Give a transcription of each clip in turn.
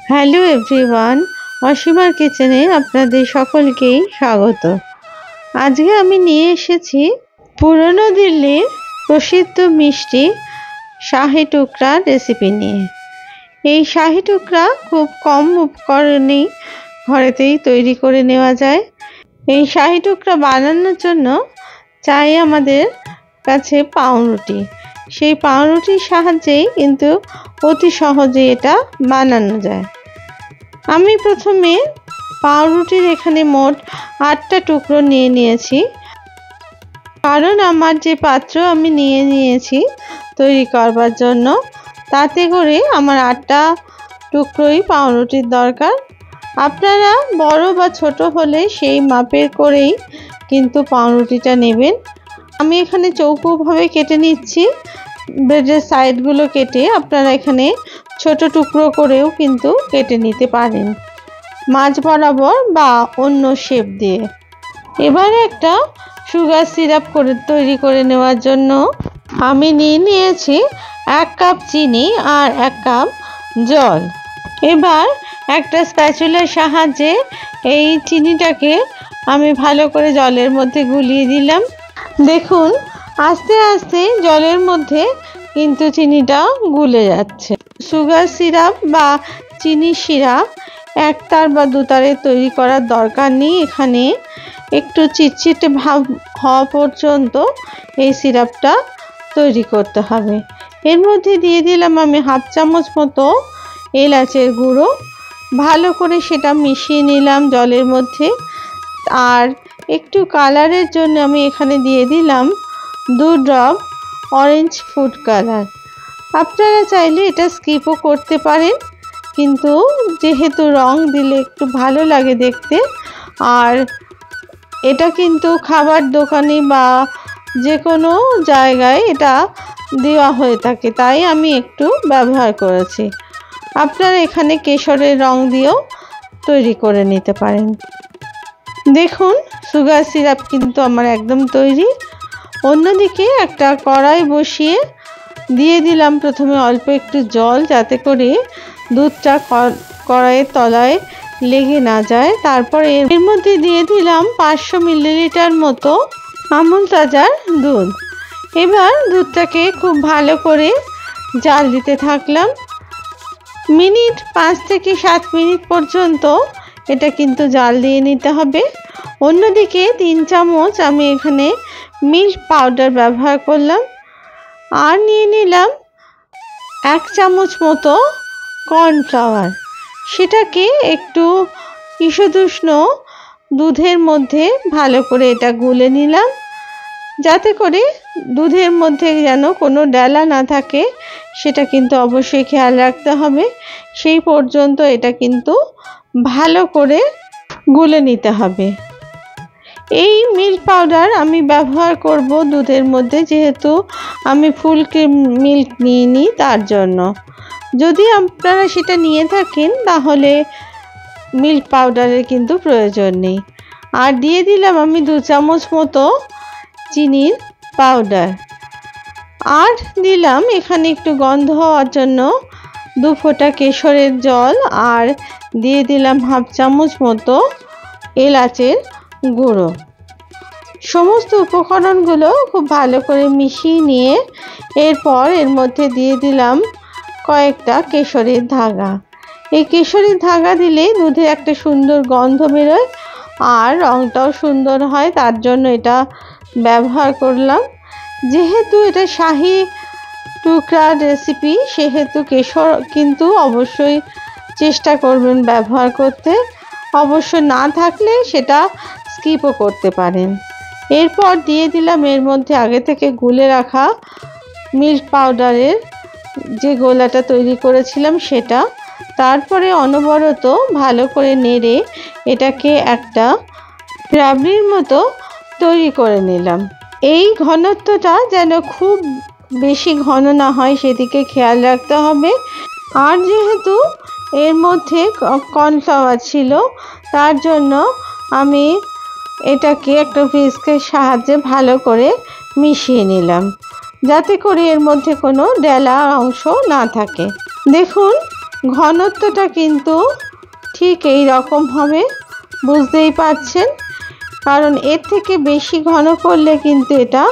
Hello everyone, অসীমার কিচেনে আপনাদের সকলকেই স্বাগত। আজকে আমি নিয়ে এসেছি পুরনো দিল্লির প্রসিদ্ধ মিষ্টি শাহি টুকরা রেসিপি নিয়ে। এই শাহি টুকরা খুব কম উপকরণেই ঘরেতেই তৈরি করে নেওয়া যায়। এই শাহি টুকরা বানানোর জন্য চাই আমাদের কাছে পাউরুটি। সেই পাউরুটির সাহায্যেই কিন্তু অতি সহজে এটা বানানো যায়। আমি প্রথমে পাউরুটির এখানে মোট 8টা টুকরো নিয়ে নিয়েছি, কারণ আমার যে পাত্র আমি নিয়েছি তৈরি করবার জন্য, তাতে করে আমার 8টা টুকরোই পাউরুটির দরকার। আপনারা বড় বা ছোট হলে সেই মাপের করেই কিন্তু পাউরুটিটা নেবেন। আমি এখানে চৌকোভাবে কেটে নিচ্ছি, ব্রেডের সাইডগুলো কেটে আপনারা এখানে ছোট টুকরো করেও কিন্তু কেটে নিতে পারেন, মাঝ বরাবর বা অন্য শেপ দিয়ে। এবারে একটা সুগার সিরাপ তৈরি করে নেওয়ার জন্য আমি নিয়েছি 1 কাপ চিনি আর 1 কাপ জল। এবার একটা স্প্যাচুলার সাহায্যে এই চিনিটাকে আমি ভালো করে জলের মধ্যে গুলিয়ে দিলাম। দেখুন, আস্তে আস্তে জলের মধ্যে কিন্তু চিনিটা গুলে যাচ্ছে। সুগার সিরাপ বা চিনি সিরাপ একতার বা দুতারে তৈরি করার দরকার নেই। এখানে একটু চিটচিটে ভাব হওয়া পর্যন্ত এই সিরাপটা তৈরি করতে হবে। এর মধ্যে দিয়ে দিলাম আমি 1/2 চামচ মতো এলাচের গুঁড়ো। ভালো করে সেটা মিশিয়ে নিলাম জলের মধ্যে। আর একটু কালারের জন্য আমি এখানে দিয়ে দিলাম 2 ড্রপ অরেঞ্জ ফুড কালার। আপনারা চাইলে এটা স্কিপও করতে পারেন, কিন্তু যেহেতু রং দিলে একটু ভালো লাগে দেখতে, আর এটা কিন্তু খাবার দোকানে বা যে কোনো জায়গায় এটা দেওয়া হয়ে থাকে, তাই আমি একটু ব্যবহার করেছি। আপনারা এখানে কেশরের রং দিয়েও তৈরি করে নিতে পারেন। দেখুন, সুগার সিরাপ কিন্তু আমার একদম তৈরি। অন্যদিকে একটা কড়াই বসিয়ে দিয়ে দিলাম প্রথমে অল্প একটু জল, যাতে করে দুধটা কড়াইয়ের তলায় লেগে না যায়। তারপর এর মধ্যে দিয়ে দিলাম 500 মিলিলিটার মতো আমুল তাজার দুধ। এবার দুধটাকে খুব ভালো করে জাল দিতে থাকলাম। 5 থেকে 7 মিনিট পর্যন্ত এটা কিন্তু জাল দিয়ে নিতে হবে। অন্যদিকে 3 চামচ আমি এখানে মিল্ক পাউডার ব্যবহার করলাম, আর নিয়ে নিলাম 1 চামচ মতো কর্নফ্লাওয়ার। সেটাকে একটু ঈষদুষ্ণ দুধের মধ্যে ভালো করে এটা গুলে নিলাম, যাতে করে দুধের মধ্যে যেন কোনো ডেলা না থাকে, সেটা কিন্তু অবশ্যই খেয়াল রাখতে হবে। সেই পর্যন্ত এটা কিন্তু ভালো করে গুলে নিতে হবে। এই মিল্ক পাউডার আমি ব্যবহার করব দুধের মধ্যে, যেহেতু আমি ফুল ক্রিম মিল্ক নিইনি, তার জন্য। যদি আপনারা সেটা নিয়ে থাকেন তাহলে মিল্ক পাউডারের কিন্তু প্রয়োজন নেই। আর দিয়ে দিলাম আমি 2 চামচ মতো চিনির পাউডার, আর দিলাম এখানে একটু গন্ধ হওয়ার জন্য 2 ফোঁটা কেশরের জল, আর দিয়ে দিলাম 1/2 চামচ মতো এলাচের গুঁড়ো। সমস্ত উপকরণগুলো খুব ভালো করে মিশিয়ে নিয়ে এরপর এর মধ্যে দিয়ে দিলাম কয়েকটা কেশরের ধাগা। এই কেশরের ধাগা দিলে দুধে একটা সুন্দর গন্ধ বেরোয় আর রঙটাও সুন্দর হয়, তার জন্য এটা ব্যবহার করলাম। যেহেতু এটা শাহি টুকরা রেসিপি, সেহেতু কেশর কিন্তু অবশ্যই চেষ্টা করবেন ব্যবহার করতে। অবশ্য না থাকলে সেটা স্কিপও করতে পারেন। এরপর দিয়ে দিলাম এর মধ্যে আগে থেকে গুলে রাখা মিল্ক পাউডারের যে গোলাটা তৈরি করেছিলাম সেটা। তারপরে অনবরত ভালো করে নেড়ে এটাকে একটা রাবড়ির মতো তৈরি করে নিলাম। এই ঘনত্বটা যেন খুব বেশি ঘন না হয়, সেদিকে খেয়াল রাখতে হবে। আর যেহেতু এর মধ্যে কর্নফ্লাওয়ার ছিল, তার জন্য আমি এটাকে একটা হুইস্কের সাহায্যে ভালো করে মিশিয়ে নিলাম, যাতে করে এর মধ্যে কোনো ডেলা অংশ না থাকে। দেখুন, ঘনত্বটা কিন্তু ঠিক এই রকম হবে, বুঝতেই পারছেন। কারণ এর থেকে বেশি ঘন করলে কিন্তু এটা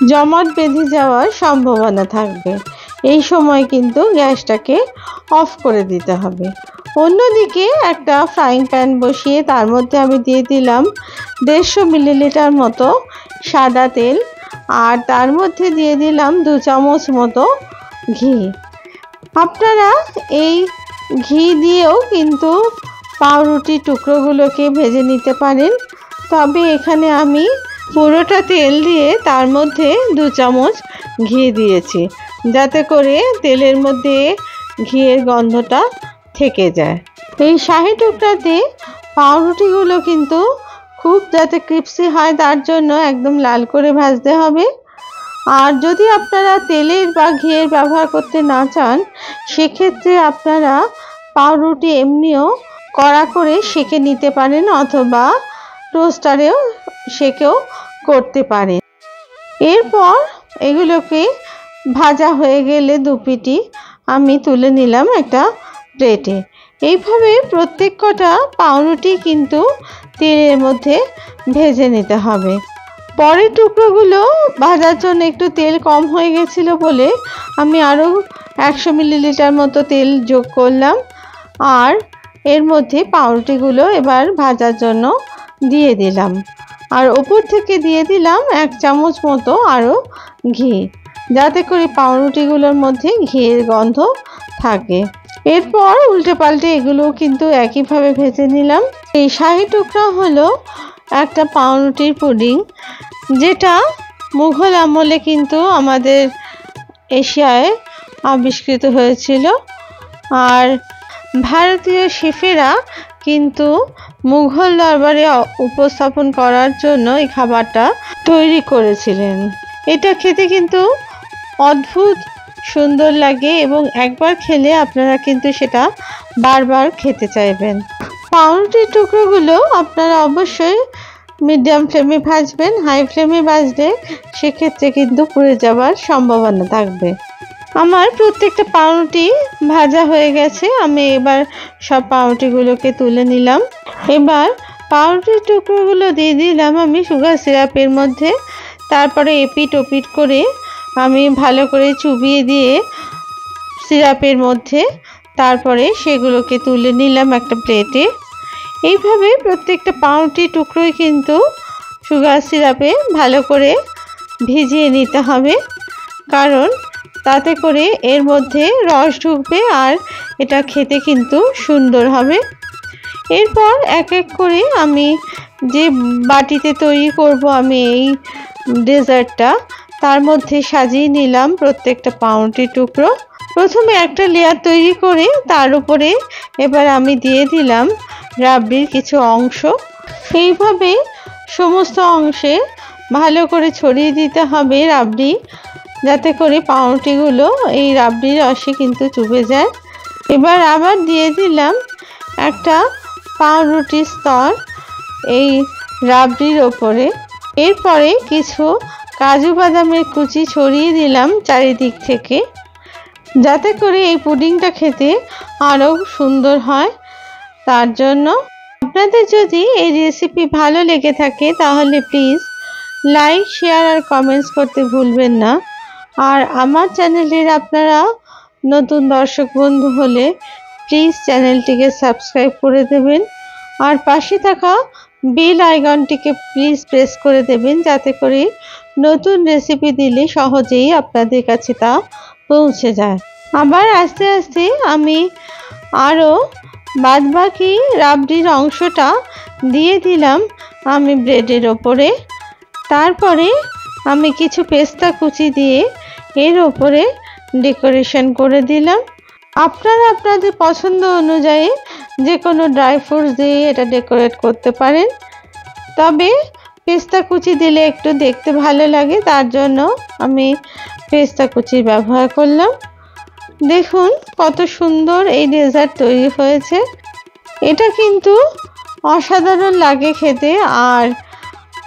জমাট বেঁধে যাওয়ার সম্ভাবনা থাকবে। এই সময় কিন্তু গ্যাসটাকে অফ করে দিতে হবে। অন্যদিকে একটা ফ্রাইং প্যান বসিয়ে তার মধ্যে আমি দিয়ে দিলাম 150 মিলিলিটার মতো সাদা তেল, আর তার মধ্যে দিয়ে দিলাম 2 চামচ মতো ঘি। আপনারা এই ঘি দিয়েও কিন্তু পাউরুটির টুকরোগুলোকে ভেজে নিতে পারেন, তবে এখানে আমি পুরোটা তেল দিয়ে তার মধ্যে 2 চামচ ঘি দিয়েছি, যাতে করে তেলের মধ্যে ঘিয়ের গন্ধটা থেকে যায়। এই শাহি টুকরাতে পাউরুটিগুলো কিন্তু খুব যাতে ক্রিস্পি হয় তার জন্য একদম লাল করে ভাজতে হবে। আর যদি আপনারা তেলের বা ঘিয়ের ব্যবহার করতে না চান, সেক্ষেত্রে আপনারা পাউরুটি এমনিও কড়া করে সেঁকে নিতে পারেন, অথবা টোস্টারেও সেঁকেও করতে পারেন। এরপর এগুলোকে ভাজা হয়ে গেলে দুপিটি আমি তুলে নিলাম একটা প্লেটে। এইভাবে প্রত্যেক কটা পাউরুটি কিন্তু তেলের মধ্যে ভেজে নিতে হবে। পরের টুকরোগুলো ভাজার জন্য একটু তেল কম হয়ে গেছিলো বলে আমি আরও 100 মিলিলিটার মতো তেল যোগ করলাম, আর এর মধ্যে পাউরুটিগুলো এবার ভাজার জন্য দিয়ে দিলাম, আর ওপর থেকে দিয়ে দিলাম 1 চামচ মতো আরও ঘি, যাতে করে পাউরুটিগুলোর মধ্যে ঘিয়ের গন্ধ থাকে। এরপর উল্টে পাল্টে এগুলো কিন্তু একইভাবে ভেজে নিলাম। এই শাহি টুকরা হলো একটা পাউরুটির পুডিং, যেটা মুঘল আমলে কিন্তু আমাদের এশিয়ায় আবিষ্কৃত হয়েছিল, আর ভারতীয় শেফেরা কিন্তু মুঘল দরবারে উপস্থাপন করার জন্য এই খাবারটা তৈরি করেছিলেন। এটা খেতে কিন্তু অদ্ভুত সুন্দর লাগে এবং একবার খেলে আপনারা কিন্তু সেটা বারবার খেতে চাইবেন। পাউরুটির টুকরোগুলো আপনারা অবশ্যই মিডিয়াম ফ্লেমে ভাজবেন, হাই ফ্লেমে ভাজলে সেক্ষেত্রে কিন্তু পুড়ে যাওয়ার সম্ভাবনা থাকবে। আমার প্রত্যেকটা পাউরুটি ভাজা হয়ে গেছে, আমি এবার সব পাউরুটিগুলোকে তুলে নিলাম। এবার পাউরুটির টুকরোগুলো দিয়ে দিলাম আমি সুগার সিরাপের মধ্যে, তারপরে এপিট ওপিট করে আমি ভালো করে চুবিয়ে দিয়ে সিরাপের মধ্যে তারপরে সেগুলোকে তুলে নিলাম একটা প্লেটে। এইভাবে প্রত্যেকটা পাউরুটির টুকরোই কিন্তু সুগার সিরাপে ভালো করে ভিজিয়ে নিতে হবে, কারণ তাতে করে এর মধ্যে রস ঢুকবে আর এটা খেতে কিন্তু সুন্দর হবে। এরপর এক এক করে আমি যে বাটিতে তৈরি করব আমি এই ডেজার্টটা, তার মধ্যে সাজিয়ে নিলাম প্রত্যেকটা পাউরুটির টুকরো। প্রথমে একটা লেয়ার তৈরি করে তার উপরে এবার আমি দিয়ে দিলাম রাবড়ির কিছু অংশ। এইভাবে সমস্ত অংশে ভালো করে ছড়িয়ে দিতে হবে রাবড়ি, যাতে করে পাউরুটিগুলো এই রাবড়ির রসে কিন্তু চুবে যায়। এবার আবার দিয়ে দিলাম একটা পাউরুটির স্তর এই রাবড়ির ওপরে। এরপরে কিছু কাজু বাদামের কুচি ছড়িয়ে দিলাম চারিদিক থেকে, যাতে করে এই পুডিংটা খেতে আরও সুন্দর হয়। তার জন্য আপনাদের যদি এই রেসিপি ভালো লেগে থাকে তাহলে প্লিজ লাইক, শেয়ার আর কমেন্টস করতে ভুলবেন না। আর আমার চ্যানেলের আপনারা নতুন দর্শক বন্ধু হলে প্লিজ চ্যানেলটিকে সাবস্ক্রাইব করে দেবেন, আর পাশে থাকা বেল আইকনটিকে প্লিজ প্রেস করে দেবেন, যাতে করে নতুন রেসিপি দিলে সহজেই আপনাদের কাছে তা পৌঁছে যায়। আবার আস্তে আস্তে আমি আরও বাদবাকি রাবড়ির অংশটা দিয়ে দিলাম আমি ব্রেডের ওপরে। তারপরে আমি কিছু পেস্তা কুচি দিয়ে এর ওপরে ডেকোরেশন করে দিলাম। আপনারা আপনাদের পছন্দ অনুযায়ী যে কোনো ড্রাই ফ্রুটস দিয়ে এটা ডেকোরেট করতে পারেন, তবে পেস্তা কুচি দিলে একটু দেখতে ভালো লাগে, তার জন্য আমি পেস্তা কুচির ব্যবহার করলাম। দেখুন কত সুন্দর এই ডেজার্ট তৈরি হয়েছে। এটা কিন্তু অসাধারণ লাগে খেতে, আর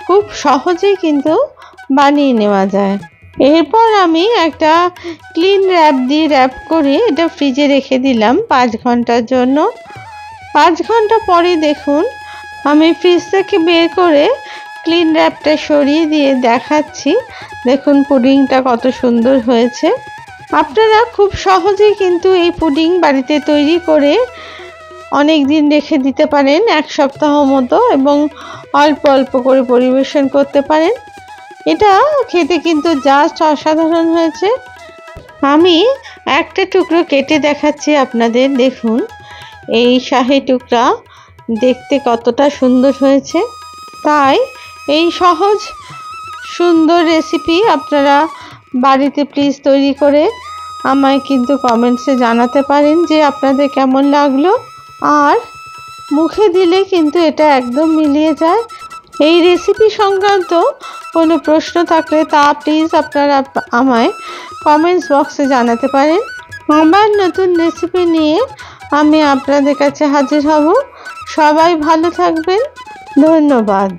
খুব সহজেই কিন্তু বানিয়ে নেওয়া যায়। এরপর আমি একটা ক্লিন র্যাপ দিয়ে র্যাপ করে এটা ফ্রিজে রেখে দিলাম 5 ঘন্টার জন্য। 5 ঘন্টা পরে দেখুন আমি ফ্রিজ থেকে বের করে ক্লিন র্যাপটা সরিয়ে দিয়ে দেখাচ্ছি। দেখুন পুডিংটা কত সুন্দর হয়েছে। আপনারা খুব সহজেই কিন্তু এই পুডিং বাড়িতে তৈরি করে অনেক দিন রেখে দিতে পারেন, 1 সপ্তাহ মতো, এবং অল্প অল্প করে পরিবেশন করতে পারেন। এটা খেতে কিন্তু জাস্ট অসাধারণ হয়েছে। আমি একটা টুকরো কেটে দেখাচ্ছি আপনাদের। দেখুন এই শাহী টুকরা দেখতে কতটা সুন্দর হয়েছে। তাই এই সহজ সুন্দর রেসিপি আপনারা বাড়িতে প্লিজ তৈরি করে আমায় কিন্তু কমেন্টসে জানাতে পারেন যে আপনাদের কেমন লাগলো। আর মুখে দিলে কিন্তু এটা একদম মিলিয়ে যায়। এই রেসিপি সংক্রান্ত কোনো প্রশ্ন থাকলে তা প্লিজ আপনারা আমায় কমেন্টস বক্সে জানাতে পারেন। আমার নতুন রেসিপি নিয়ে আমি আপনাদের কাছে হাজির হব। সবাই ভালো থাকবেন। ধন্যবাদ।